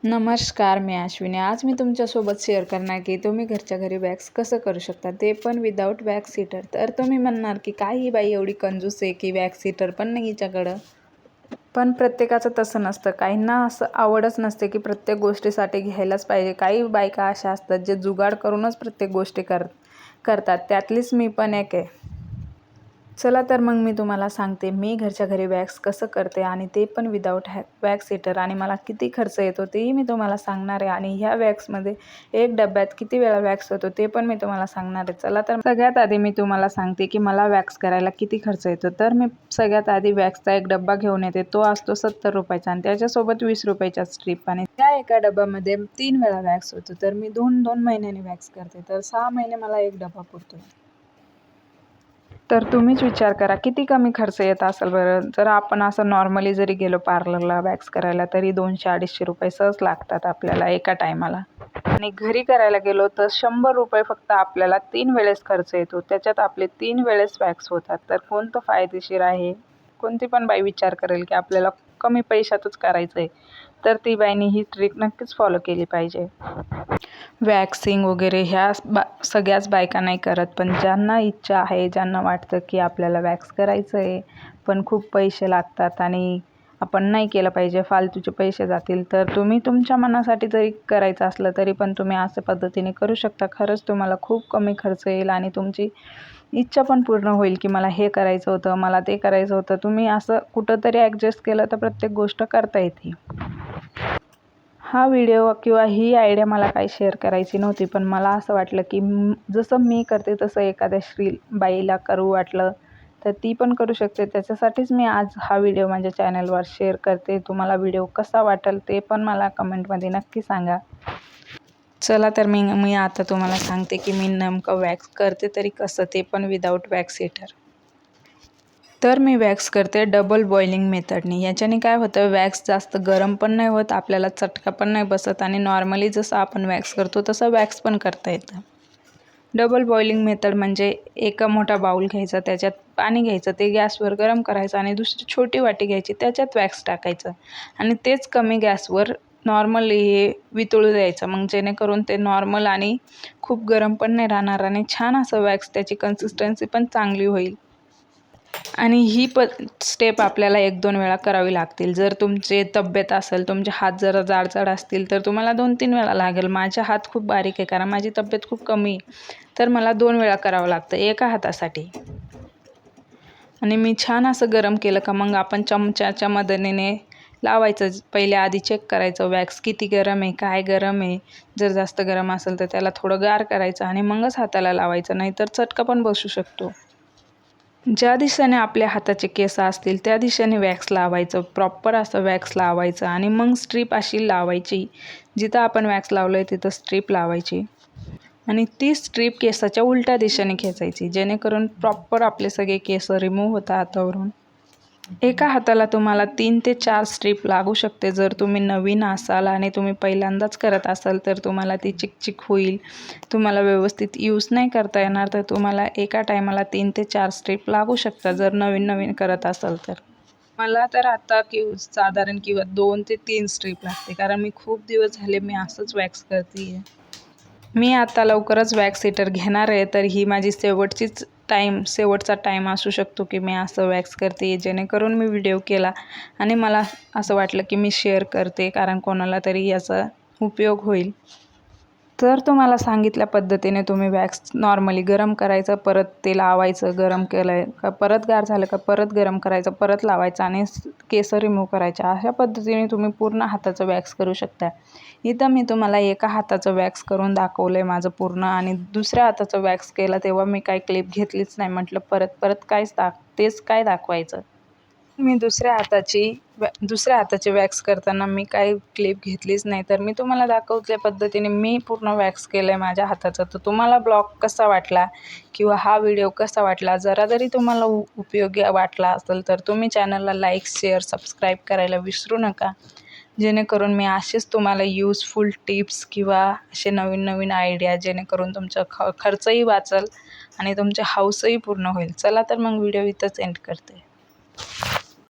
नमस्कार, मी अश्विनी. आज मी तुमच्यासोबत शेअर करणार की तुम्ही घरच्या घरी वॅक्स कसं करू शकता, ते पण विदाऊट वॅक्स हीटर. तर तुम्ही म्हणणार की काय ही बाई एवढी कंजूस आहे की वॅक्स हीटर पण नाही हिच्याकडं. पण प्रत्येकाचं तसं नसतं. काहींना असं आवडच नसते की प्रत्येक गोष्टीसाठी घ्यायलाच पाहिजे. काही बायका अशा असतात जे जुगाड करूनच प्रत्येक गोष्टी करतात. त्यातलीच मी पण एक आहे. चला तर मग मी तुम्हाला सांगते मी घरच्या घरी वॅक्स कसं करते आणि ते पण विदाऊट वॅक्स हीटर, आणि मला किती खर्च येतो तेही मी तुम्हाला सांगणार आहे. आणि ह्या वॅक्समध्ये एक डब्यात किती वेळा वॅक्स होतो ते पण मी तुम्हाला सांगणार आहे. चला तर सगळ्यात आधी मी तुम्हाला सांगते की मला वॅक्स करायला किती खर्च येतो. तर मी सगळ्यात आधी वॅक्सचा एक डब्बा घेऊन येते. तो असतो 70 रुपयाचा आणि त्याच्यासोबत 20 रुपयाच्या स्ट्रीप. आणि त्या एका डब्यामध्ये 3 वेळा वॅक्स होतो. तर मी 2 महिन्यांनी वॅक्स करते. तर 6 महिने मला एक डबा पुरतो. तर तुम्हीच विचार करा किती कमी खर्च येत असेल बरं. जर आपण असं नॉर्मली जरी गेलो पार्लरला वॅक्स करायला तरी 200-250 रुपये सहज लागतात आपल्याला एका टायमाला. आणि घरी करायला गेलो तर 100 रुपये फक्त आपल्याला 3 वेळेस खर्च येतो. त्याच्यात आपले 3 वेळेस वॅक्स होतात. तर कोणतं फायदेशीर आहे? कोणती पण बाई विचार करेल की आपल्याला कमी पैशातच करायचं आहे, तर ती बाईनी ही ट्रिक नक्कीच फॉलो केली पाहिजे. वॅक्सिंग वगैरे ह्या सगळ्याच बायका नाही करत, पण ज्यांना इच्छा आहे, ज्यांना वाटतं की आपल्याला वॅक्स करायचं आहे पण खूप पैसे लागतात आणि आपण नाही केलं पाहिजे, फालतूचे पैसे जातील, तर तुम्ही तुमच्या मनासाठी जरी करायचं असलं तरी पण तुम्ही अशा पद्धतीने करू शकता. खरंच तुम्हाला खूप कमी खर्च येईल आणि तुमची इच्छा पण पूर्ण होईल की मला हे करायचं होतं, मला ते करायचं होतं. तुम्ही असं कुठंतरी ॲडजस्ट केलं तर प्रत्येक गोष्ट करता येते. हा व्हिडिओ किंवा ही आयडिया मला काही शेअर करायची नव्हती, पण मला असं वाटलं की जसं मी करते तसं एखाद्या बाईला करू वाटलं तर ती पण करू शकते. त्याच्यासाठीच मी आज हा व्हिडिओ माझ्या चॅनलवर शेअर करते. तुम्हाला व्हिडिओ कसा वाटेल ते पण मला कमेंटमध्ये नक्की सांगा. चला तर मी आता तुम्हाला सांगते की मी नेमकं वॅक्स करते तरी कसं, ते पण विदाऊट वॅक्स हीटर. तर मी वॅक्स करते डबल बॉइलिंग मेथडनी. याच्याने काय होतं, वॅक्स जास्त गरम पण नाही होत, आपल्याला चटका पण नाही बसत आणि नॉर्मली जसं आपण वॅक्स करतो तसं वॅक्स पण करता येतं. डबल बॉइलिंग मेथड म्हणजे एका मोठा बाऊल घ्यायचा, त्याच्यात पाणी घ्यायचं, ते गॅसवर गरम करायचं आणि दुसरी छोटी वाटी घ्यायची, त्याच्यात वॅक्स टाकायचं आणि तेच कमी गॅसवर नॉर्मली हे वितळू द्यायचं. मग जेणेकरून ते नॉर्मल आणि खूप गरम पण नाही राहणार आणि छान असं वॅक्स, त्याची कन्सिस्टन्सी पण चांगली होईल. आणि ही स्टेप आपल्याला 1-2 वेळा करावी लागतील. जर तुमची तब्येत असेल, तुमचे हात जरा जाडजाड असतील तर तुम्हाला 2-3 वेळा लागेल. माझे हात खूप बारीक आहे कारण माझी तब्येत खूप कमी आहे, तर मला 2 वेळा करावं लागतं एका हातासाठी. आणि मी छान असं गरम केलं का मग आपण चमच्याच्या मदतीने लावायचं. पहिले आधी चेक करायचं वॅक्स किती गरम आहे, काय गरम आहे. जर जास्त गरम असेल तर त्याला थोडं गार करायचं आणि मगच हाताला लावायचं, नाहीतर चटका पण बसू शकतो. ज्या दिशेने आपल्या हाताचे केस असतील त्या दिशेने वॅक्स लावायचं, प्रॉपर असं वॅक्स लावायचं आणि मग स्ट्रीप अशी लावायची. जिथं आपण वॅक्स लावलं आहे तिथं स्ट्रीप लावायची आणि ती स्ट्रीप केसाच्या उलट्या दिशेने खेचायची, जेणेकरून प्रॉपर आपले सगळे केस रिमूव्ह होतात हातावरून. एका हाताला तुम्हाला 3 ते 4 स्ट्रीप लागू शकते. जर तुम्ही नवीन असाल आणि तुम्ही पहिल्यांदाच करत असाल तर तुम्हाला ती चिकचिक होईल, तुम्हाला व्यवस्थित यूज नाही करता येणार, तर तुम्हाला एका टायमाला 3 ते 4 स्ट्रीप लागू शकतात जर नवीन करत असाल तर. मला तर आता साधारण 2 ते 3 स्ट्रीप लागते, कारण मी खूप दिवस झाले मी असंच वॅक्स करते आहे. मी आता लवकरच वॅक्स हीटर घेणार आहे, तर ही माझी शेवटचा टाईम असू शकतो की मी असं वॅक्स करते, जेणेकरून मी व्हिडिओ केला आणि मला असं वाटलं की मी शेअर करते, कारण कोणाला तरी याचा उपयोग होईल. तर तुम्हाला सांगितल्या पद्धतीने तुम्ही वॅक्स नॉर्मली गरम करायचं, परत ते लावायचं, गरम केलं का परत गार झालं का परत गरम करायचं, परत लावायचं आणि केस रिमूव्ह करायचे. अशा पद्धतीने तुम्ही पूर्ण हाताचं वॅक्स करू शकता. इथं मी तुम्हाला एका हाताचं वॅक्स करून दाखवलं आहे माझं पूर्ण, आणि दुसऱ्या हाताचं वॅक्स केलं तेव्हा मी काही क्लिप घेतलीच नाही. म्हटलं परत तेच काय दाखवायचं. मी दुसऱ्या हाताची वॅक्स करताना मी काही क्लिप घेतलीच नाही, तर मी तुम्हाला दाखवल्या पद्धतीने मी पूर्ण वॅक्स केलं आहे माझ्या हाताचं. तर तुम्हाला ब्लॉग कसा वाटला किंवा हा व्हिडिओ कसा वाटला, जरा जरी तुम्हाला उपयोगी वाटला असेल तर तुम्ही चॅनलला लाईक, शेअर, सबस्क्राईब करायला विसरू नका, जेणेकरून मी असेच तुम्हाला यूजफुल टिप्स किंवा असे नवीन आयडिया, जेणेकरून तुमचा खर्चही वाचेल आणि तुमची हौसही पूर्ण होईल. चला तर मग व्हिडिओ इथंच एंड करते.